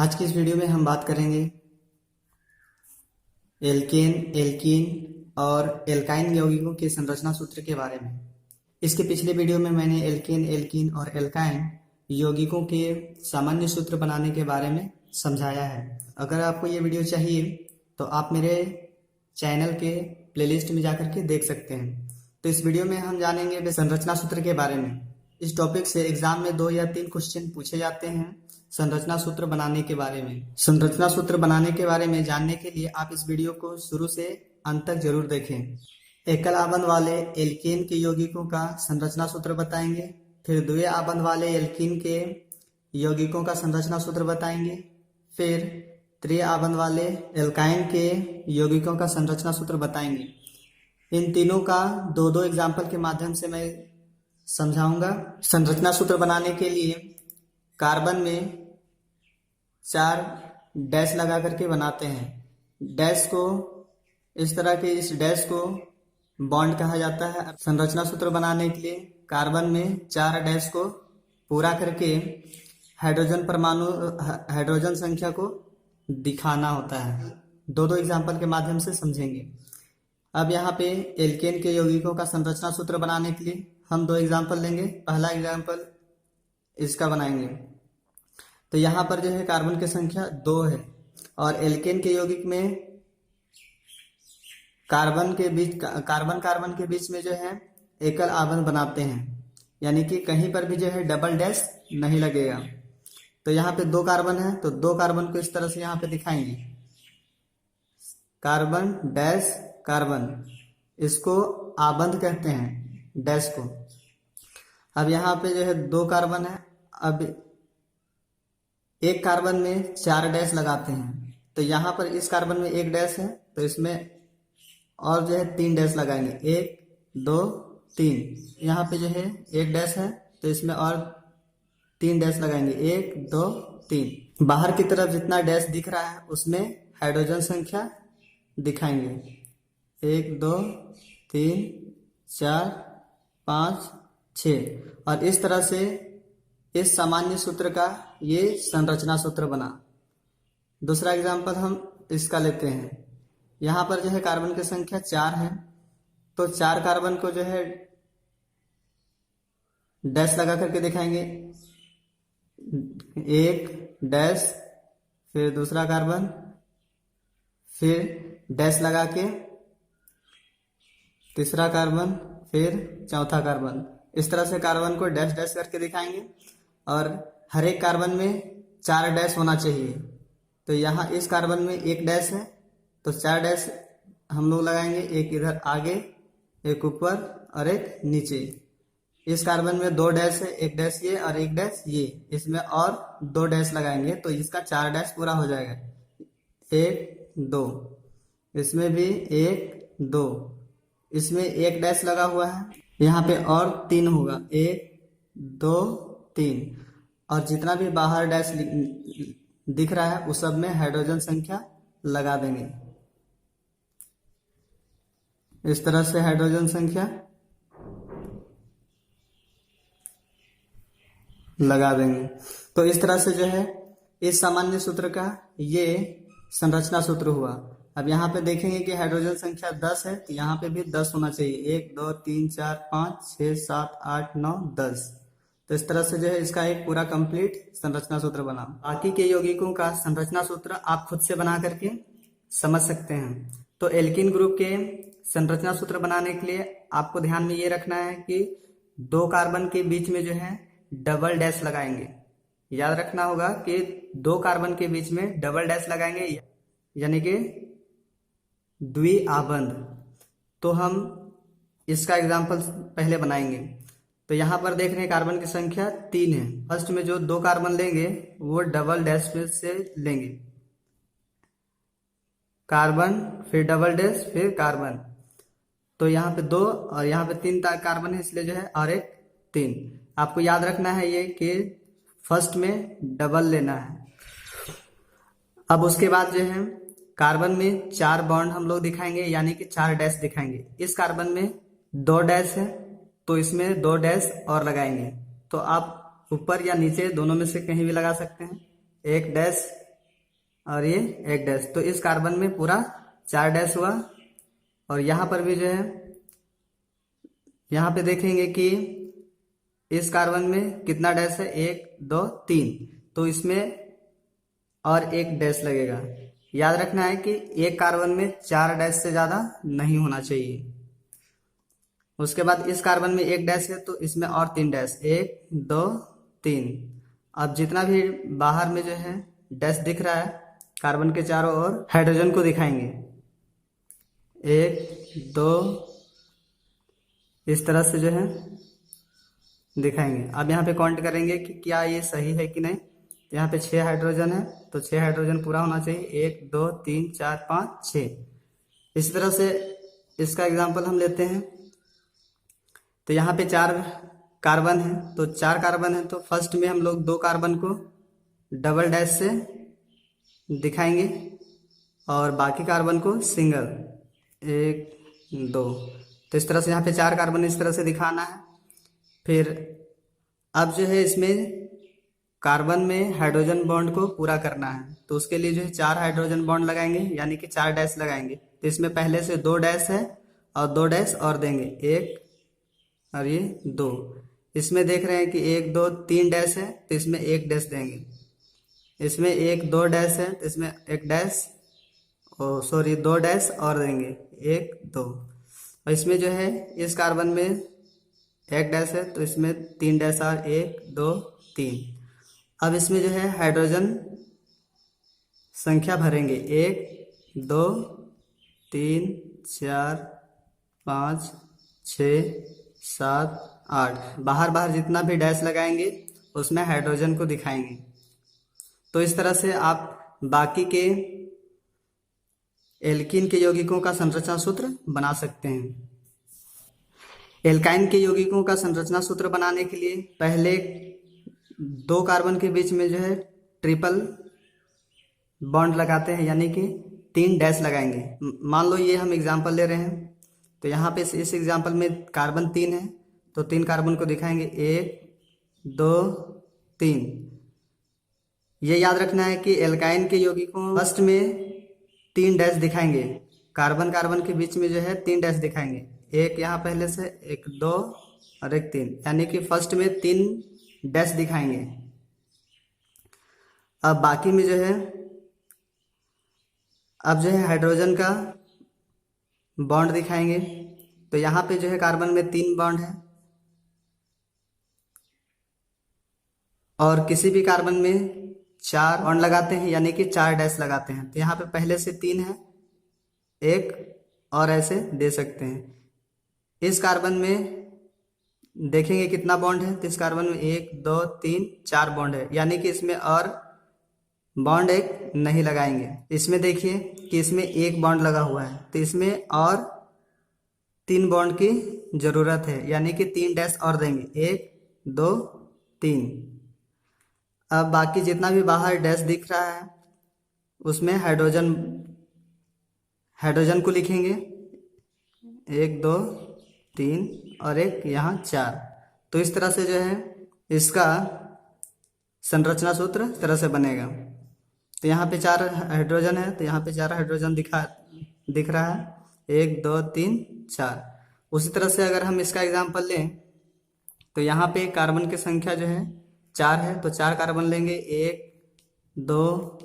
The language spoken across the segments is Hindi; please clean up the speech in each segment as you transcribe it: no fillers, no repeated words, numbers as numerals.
आज की इस वीडियो में हम बात करेंगे एल्केन, एल्कीन और एल्काइन यौगिकों के संरचना सूत्र के बारे में। इसके पिछले वीडियो में मैंने एल्केन, एल्कीन और एल्काइन यौगिकों के सामान्य सूत्र बनाने के बारे में समझाया है। अगर आपको ये वीडियो चाहिए तो आप मेरे चैनल के प्लेलिस्ट में जाकर के देख सकते हैं। तो इस वीडियो में हम जानेंगे संरचना सूत्र के बारे में। इस टॉपिक से एग्जाम में 2 या 3 क्वेश्चन पूछे जाते हैं संरचना सूत्र बनाने के बारे में। संरचना सूत्र बनाने के बारे में जानने के लिए आप इस वीडियो को शुरू से अंत तक जरूर देखें। एकल आबंध वाले एल्केन के यौगिकों का संरचना सूत्र बताएंगे, फिर द्वि आबंध वाले एल्कीन के यौगिकों का संरचना सूत्र बताएंगे, फिर त्रि आबंध वाले एल्काइन के यौगिकों का संरचना सूत्र बताएंगे। इन तीनों का 2-2 एग्जाम्पल के माध्यम से मैं समझाऊंगा। संरचना सूत्र बनाने के लिए कार्बन में 4 डैश लगा करके बनाते हैं। डैश को इस तरह के, इस डैश को बॉन्ड कहा जाता है। संरचना सूत्र बनाने के लिए कार्बन में 4 डैश को पूरा करके हाइड्रोजन संख्या को दिखाना होता है। 2-2 एग्जाम्पल के माध्यम से समझेंगे। अब यहाँ पे एल्केन के यौगिकों का संरचना सूत्र बनाने के लिए हम 2 एग्जाम्पल लेंगे। पहला एग्जाम्पल इसका बनाएंगे। तो यहाँ पर जो है कार्बन की संख्या 2 है और एल्केन के यौगिक में कार्बन कार्बन के बीच में जो है एकल आबंध बनाते हैं, यानी कि कहीं पर भी जो है डबल डैश नहीं लगेगा। तो यहाँ पे 2 कार्बन है, तो 2 कार्बन को इस तरह से यहाँ पे दिखाएंगे, कार्बन डैश कार्बन, इसको आबंध कहते हैं डैश को। अब यहाँ पे जो है 2 कार्बन है, अब एक कार्बन में 4 डैश लगाते हैं। तो यहाँ पर इस कार्बन में 1 डैश है, तो इसमें और जो है 3 डैश लगाएंगे, 1 2 3। यहाँ पे जो है 1 डैश है, तो इसमें और 3 डैश लगाएंगे, 1 2 3। बाहर की तरफ जितना डैश दिख रहा है उसमें हाइड्रोजन संख्या दिखाएंगे, 1 2 3 4 5 6। और इस तरह से इस सामान्य सूत्र का ये संरचना सूत्र बना। दूसरा एग्जाम्पल हम इसका लेते हैं। यहाँ पर जो है कार्बन की संख्या 4 है, तो 4 कार्बन को जो है डैश लगा करके दिखाएंगे, 1 डैश, फिर दूसरा कार्बन, फिर डैश लगा के तीसरा कार्बन, फिर चौथा कार्बन। इस तरह से कार्बन को डैश डैश करके दिखाएंगे और हर एक कार्बन में 4 डैश होना चाहिए। तो यहाँ इस कार्बन में 1 डैश है, तो 4 डैश हम लोग लगाएंगे, एक इधर आगे, एक ऊपर और एक नीचे। इस कार्बन में 2 डैश है, 1 डैश ये और 1 डैश ये, इसमें और 2 डैश लगाएंगे, तो इसका 4 डैश पूरा हो जाएगा, 1 2। इसमें भी 1 2, इसमें 1 डैश लगा हुआ है, यहाँ पे और 3 होगा, 1 2 3। और जितना भी बाहर डैश दिख रहा है उस सब में हाइड्रोजन संख्या लगा देंगे। इस तरह से हाइड्रोजन संख्या लगा देंगे। तो इस तरह से जो है इस सामान्य सूत्र का ये संरचना सूत्र हुआ। अब यहाँ पे देखेंगे कि हाइड्रोजन संख्या 10 है, तो यहाँ पे भी 10 होना चाहिए, 1 2 3 4 5 6 7 8 9 10। तो इस तरह से जो है इसका एक पूरा कंप्लीट संरचना सूत्र बना। बाकी के यौगिकों का संरचना सूत्र आप खुद से बना करके समझ सकते हैं। तो एल्कीन ग्रुप के संरचना सूत्र बनाने के लिए आपको ध्यान में ये रखना है कि 2 कार्बन के बीच में जो है डबल डैश लगाएंगे। याद रखना होगा कि 2 कार्बन के बीच में डबल डैश लगाएंगे, यानी कि द्वि आबंध। तो हम इसका एग्जाम्पल पहले बनाएंगे। तो यहाँ पर देख रहे हैं कार्बन की संख्या 3 है। फर्स्ट में जो 2 कार्बन लेंगे वो डबल डैश से लेंगे, कार्बन फिर डबल डैश फिर कार्बन। तो यहाँ पे 2 और यहाँ पे 3 कार्बन है, इसलिए जो है और एक 3। आपको याद रखना है ये कि फर्स्ट में डबल लेना है। अब उसके बाद जो है कार्बन में 4 बॉन्ड हम लोग दिखाएंगे, यानी कि 4 डैश दिखाएंगे। इस कार्बन में 2 डैश है, तो इसमें 2 डैश और लगाएंगे। तो आप ऊपर या नीचे दोनों में से कहीं भी लगा सकते हैं, 1 डैश और ये एक डैश। तो इस कार्बन में पूरा 4 डैश हुआ। और यहाँ पर भी जो है, यहाँ पे देखेंगे कि इस कार्बन में कितना डैश है, 1 2 3। तो इसमें और एक डैश लगेगा। याद रखना है कि एक कार्बन में 4 डैश से ज्यादा नहीं होना चाहिए। उसके बाद इस कार्बन में एक डैश है तो इसमें और 3 डैश, 1 2 3। अब जितना भी बाहर में जो है डैश दिख रहा है कार्बन के चारों ओर, हाइड्रोजन को दिखाएंगे 1 2, इस तरह से जो है दिखाएंगे। अब यहाँ पे काउंट करेंगे कि क्या ये सही है कि नहीं। यहाँ पे 6 हाइड्रोजन है तो 6 हाइड्रोजन पूरा होना चाहिए, 1 2 3 4 5 6। इसी तरह से इसका एग्जाम्पल हम लेते हैं। तो यहाँ पे 4 कार्बन है, तो 4 कार्बन है तो फर्स्ट में हम लोग 2 कार्बन को डबल डैश से दिखाएंगे और बाकी कार्बन को सिंगल, 1 2। तो इस तरह से यहाँ पे 4 कार्बन इस तरह से दिखाना है। फिर अब जो है इसमें कार्बन में हाइड्रोजन बॉन्ड को पूरा करना है, तो उसके लिए जो है 4 हाइड्रोजन बॉन्ड लगाएंगे, यानी कि 4 डैश लगाएंगे। तो इसमें पहले से 2 डैश है और 2 डैश और देंगे, 1 और ये 2। इसमें देख रहे हैं कि 1 2 3 डैश है तो इसमें 1 डैश देंगे। इसमें 1 2 डैश है तो इसमें 1 डैश, सॉरी 2 डैश और देंगे, 1 2। और इसमें जो है इस कार्बन में 1 डैश है तो इसमें 3 डैश और 1 2 3। अब इसमें जो है हाइड्रोजन संख्या भरेंगे, 1 2 3 4 5 6 7 8। बाहर बाहर जितना भी डैश लगाएंगे उसमें हाइड्रोजन को दिखाएंगे। तो इस तरह से आप बाकी के एल्कीन के यौगिकों का संरचना सूत्र बना सकते हैं। एल्काइन के यौगिकों का संरचना सूत्र बनाने के लिए पहले 2 कार्बन के बीच में जो है ट्रिपल बॉन्ड लगाते हैं, यानी कि 3 डैश लगाएंगे। मान लो ये हम एग्जाम्पल ले रहे हैं, तो यहाँ पे इस एग्जाम्पल में कार्बन 3 है तो 3 कार्बन को दिखाएंगे, 1 2 3। ये याद रखना है कि एल्काइन के यौगिकों फर्स्ट में 3 डैश दिखाएंगे, कार्बन कार्बन के बीच में जो है 3 डैश दिखाएंगे, एक यहाँ पहले से, 1 2 और 1 3, यानी कि फर्स्ट में 3 डैश दिखाएंगे। अब बाकी में जो है, अब जो है हाइड्रोजन का बॉन्ड दिखाएंगे। तो यहाँ पे जो है कार्बन में 3 बॉन्ड है और किसी भी कार्बन में 4 बॉन्ड लगाते हैं, यानी कि 4 डैश लगाते हैं। तो यहाँ पे पहले से 3 है, 1 और ऐसे दे सकते हैं। इस कार्बन में देखेंगे कितना बॉन्ड है, तो इस कार्बन में 1 2 3 4 बॉन्ड है, यानी कि इसमें और बॉन्ड एक नहीं लगाएंगे। इसमें देखिए कि इसमें 1 बॉन्ड लगा हुआ है तो इसमें और 3 बॉन्ड की जरूरत है, यानी कि 3 डैश और देंगे, 1 2 3। अब बाकी जितना भी बाहर डैश दिख रहा है उसमें हाइड्रोजन को लिखेंगे, 1 2 3 और एक यहाँ 4। तो इस तरह से जो है इसका संरचना सूत्र इस तरह से बनेगा। तो यहाँ पे 4 हाइड्रोजन है तो यहाँ पे 4 हाइड्रोजन दिख रहा है, 1 2 3 4। उसी तरह से अगर हम इसका एग्जाम्पल लें तो यहाँ पे कार्बन की संख्या जो है 4 है तो 4 कार्बन लेंगे, 1 2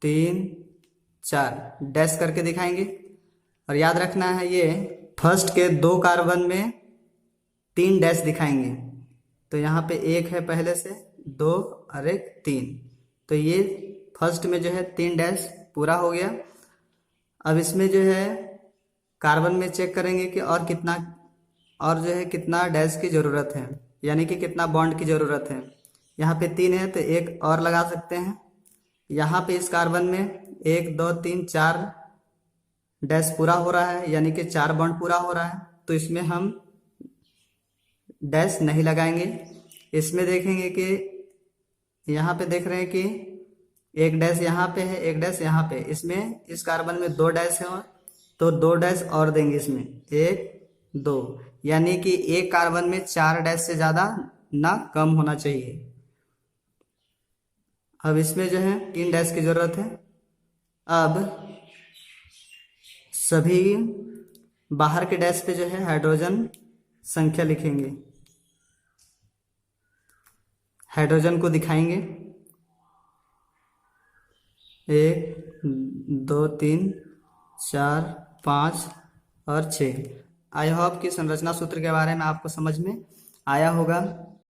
3 4 डैश करके दिखाएंगे। और याद रखना है ये फर्स्ट के 2 कार्बन में 3 डैश दिखाएंगे। तो यहाँ पे 1 है पहले से, 2 और 1 3। तो ये फर्स्ट में जो है 3 डैश पूरा हो गया। अब इसमें जो है कार्बन में चेक करेंगे कि और कितना डैश की ज़रूरत है, यानी कि कितना बॉन्ड की ज़रूरत है। यहाँ पे 3 है तो 1 और लगा सकते हैं। यहाँ पे इस कार्बन में 1 2 3 4 डैश पूरा हो रहा है, यानी कि 4 बॉन्ड पूरा हो रहा है, तो इसमें हम डैश नहीं लगाएंगे। इसमें देखेंगे कि यहाँ पे देख रहे हैं कि 1 डैश यहाँ पे है, 1 डैश यहाँ पे। इसमें इस कार्बन में 2 डैश है तो 2 डैश और देंगे इसमें, 1 2, यानी कि एक कार्बन में 4 डैश से ज़्यादा ना कम होना चाहिए। अब इसमें जो है 3 डैश की ज़रूरत है अब सभी बाहर के डैश पे जो है हाइड्रोजन संख्या लिखेंगे, हाइड्रोजन को दिखाएंगे 1 2 3 4 5 और 6। आई होप कि संरचना सूत्र के बारे में आपको समझ में आया होगा।